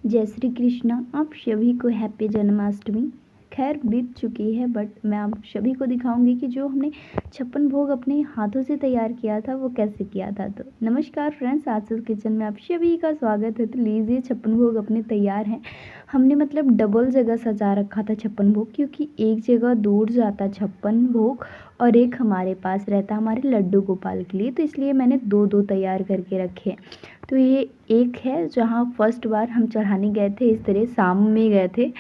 जय श्री कृष्णा। आप सभी को हैप्पी जन्माष्टमी। खैर बीत चुकी है, बट मैं आप सभी को दिखाऊंगी कि जो हमने छप्पन भोग अपने हाथों से तैयार किया था वो कैसे किया था। तो नमस्कार फ्रेंड्स, आसूस किचन में आप सभी का स्वागत है। तो लीजिए, छप्पन भोग अपने तैयार हैं। हमने मतलब डबल जगह सजा रखा था छप्पन भोग, क्योंकि एक जगह दूर जाता छप्पन भोग और एक हमारे पास रहता हमारे लड्डू गोपाल के लिए, तो इसलिए मैंने दो दो तैयार करके रखे। तो ये एक है जहाँ फर्स्ट बार हम चढ़ाने गए थे, इस तरह शाम में गए थे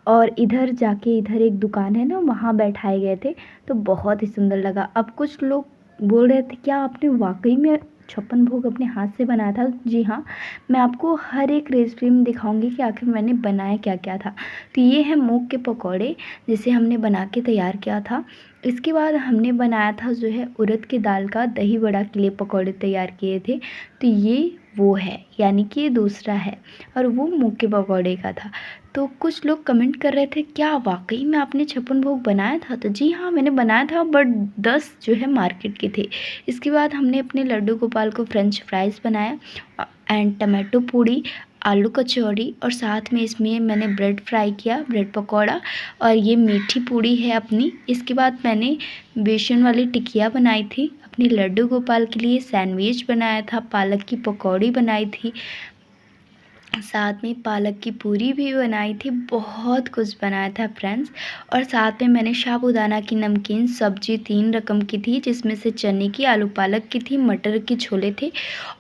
और इधर जाके इधर एक दुकान है ना, वहाँ बैठाए गए थे। तो बहुत ही सुंदर लगा। अब कुछ लोग बोल रहे थे क्या आपने वाकई में छप्पन भोग अपने हाथ से बनाया था? जी हाँ, मैं आपको हर एक रेसिपी में दिखाऊंगी कि आखिर मैंने बनाया क्या क्या था। तो ये है मूंग के पकौड़े, जिसे हमने बना के तैयार किया था। इसके बाद हमने बनाया था जो है उड़द की दाल का दही बड़ा के लिए पकौड़े तैयार किए थे। तो ये वो है, यानी कि ये दूसरा है, और वो मूंग के पकौड़े का था। तो कुछ लोग कमेंट कर रहे थे क्या वाकई में आपने छप्पन भोग बनाया था? तो जी हाँ, मैंने बनाया था, बट 10 जो है मार्केट के थे। इसके बाद हमने अपने लड्डू गोपाल को फ्रेंच फ्राइज़ बनाया एंड टमाटो पूड़ी, आलू कचौड़ी, और साथ में इसमें मैंने ब्रेड फ्राई किया, ब्रेड पकौड़ा, और ये मीठी पूड़ी है अपनी। इसके बाद मैंने बेसन वाली टिकिया बनाई थी अपने लड्डू गोपाल के लिए, सैंडविच बनाया था, पालक की पकौड़ी बनाई थी, साथ में पालक की पूरी भी बनाई थी। बहुत कुछ बनाया था फ्रेंड्स। और साथ में मैंने साबूदाना की नमकीन सब्जी 3 रकम की थी, जिसमें से चने की, आलू पालक की थी, मटर के छोले थे।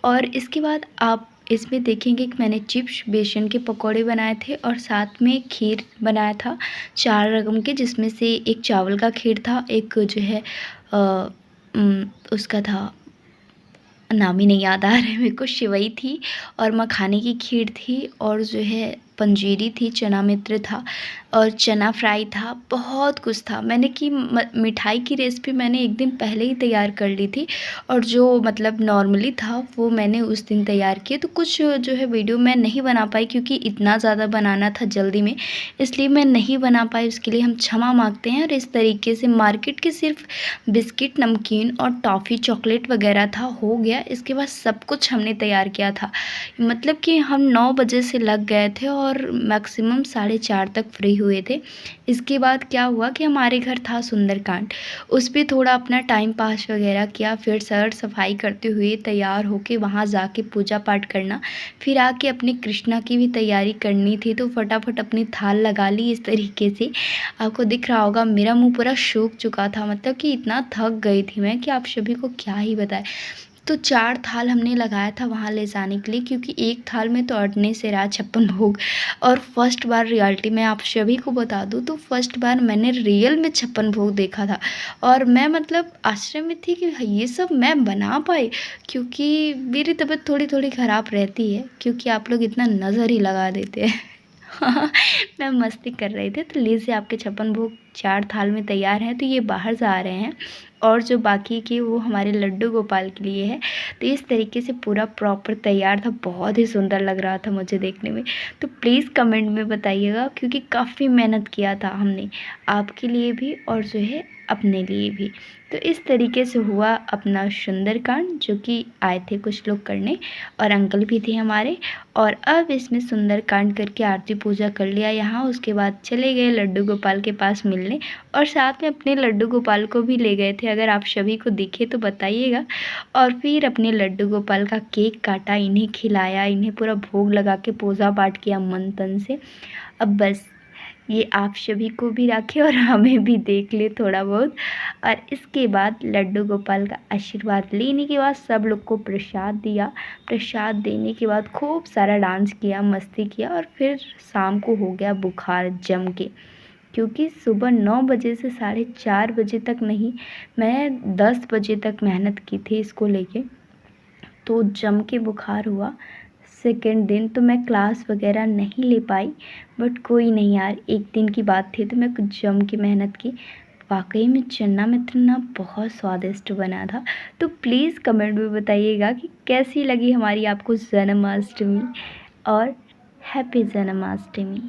और इसके बाद आप इसमें देखेंगे कि मैंने चिप्स बेसन के पकौड़े बनाए थे, और साथ में खीर बनाया था 4 रकम के, जिसमें से एक चावल का खीर था, एक जो है उसका था, नाम ही नहीं याद आ रहा है मेरे को, शिवई थी, और मखाने की खीर थी, और जो है पंजीरी थी, चना मित्र था, और चना फ्राई था। बहुत कुछ था। मैंने कि मिठाई की रेसिपी मैंने एक दिन पहले ही तैयार कर ली थी, और जो मतलब नॉर्मली था वो मैंने उस दिन तैयार किए। तो कुछ जो है वीडियो मैं नहीं बना पाई, क्योंकि इतना ज़्यादा बनाना था जल्दी में, इसलिए मैं नहीं बना पाई। उसके लिए हम क्षमा मांगते हैं। और इस तरीके से मार्केट के सिर्फ बिस्किट, नमकीन और टॉफ़ी, चॉकलेट वगैरह था, हो गया। इसके बाद सब कुछ हमने तैयार किया था। मतलब कि हम 9 बजे से लग गए थे और मैक्सिमम 4:30 तक फ्री हुए थे। इसके बाद क्या हुआ कि हमारे घर था सुंदरकांड, उस पर थोड़ा अपना टाइम पास वगैरह किया, फिर सर सफाई करते हुए तैयार होके वहाँ जाके पूजा पाठ करना, फिर आके अपनी कृष्णा की भी तैयारी करनी थी, तो फटाफट अपनी थाल लगा ली। इस तरीके से आपको दिख रहा होगा मेरा मुंह पूरा सूख चुका था, मतलब कि इतना थक गई थी मैं कि आप सभी को क्या ही बताएं। तो 4 थाल हमने लगाया था वहाँ ले जाने के लिए, क्योंकि एक थाल में तो अटने से रहा छप्पन भोग। और फर्स्ट बार रियलिटी में आप सभी को बता दूँ तो फर्स्ट बार मैंने रियल में छप्पन भोग देखा था, और मैं मतलब आश्चर्य में थी कि ये सब मैं बना पाई, क्योंकि मेरी तबीयत थोड़ी थोड़ी ख़राब रहती है, क्योंकि आप लोग इतना नज़र ही लगा देते हैं। मैं मस्ती कर रही थी। तो लीजिए, आपके छप्पन भोग 4 थाल में तैयार हैं। तो ये बाहर जा रहे हैं, और जो बाकी के वो हमारे लड्डू गोपाल के लिए है। तो इस तरीके से पूरा प्रॉपर तैयार था। बहुत ही सुंदर लग रहा था मुझे देखने में। तो प्लीज़ कमेंट में बताइएगा, क्योंकि काफ़ी मेहनत किया था हमने आपके लिए भी और जो है अपने लिए भी। तो इस तरीके से हुआ अपना सुंदरकांड, जो कि आए थे कुछ लोग करने, और अंकल भी थे हमारे। और अब इसमें सुंदरकांड करके आरती पूजा कर लिया यहाँ। उसके बाद चले गए लड्डू गोपाल के पास मिलने, और साथ में अपने लड्डू गोपाल को भी ले गए थे। अगर आप सभी को दिखे तो बताइएगा। और फिर अपने लड्डू गोपाल का केक काटा, इन्हें खिलाया, इन्हें पूरा भोग लगा के पूजा पाठ किया मन तन से। अब बस ये आप सभी को भी रखे और हमें भी देख ले थोड़ा बहुत। और इसके बाद लड्डू गोपाल का आशीर्वाद लेने के बाद सब लोग को प्रसाद दिया। प्रसाद देने के बाद खूब सारा डांस किया, मस्ती किया, और फिर शाम को हो गया बुखार जम के, क्योंकि सुबह 9 बजे से 4:30 बजे तक नहीं, मैं 10 बजे तक मेहनत की थी इसको लेके। तो जम के बुखार हुआ। सेकेंड दिन तो मैं क्लास वगैरह नहीं ले पाई, बट कोई नहीं यार, एक दिन की बात थी, तो मैं कुछ जम के मेहनत की। वाकई में चना मित्र ना बहुत स्वादिष्ट बना था। तो प्लीज़ कमेंट में बताइएगा कि कैसी लगी हमारी आपको जन्माष्टमी, और हैप्पी जन्माष्टमी।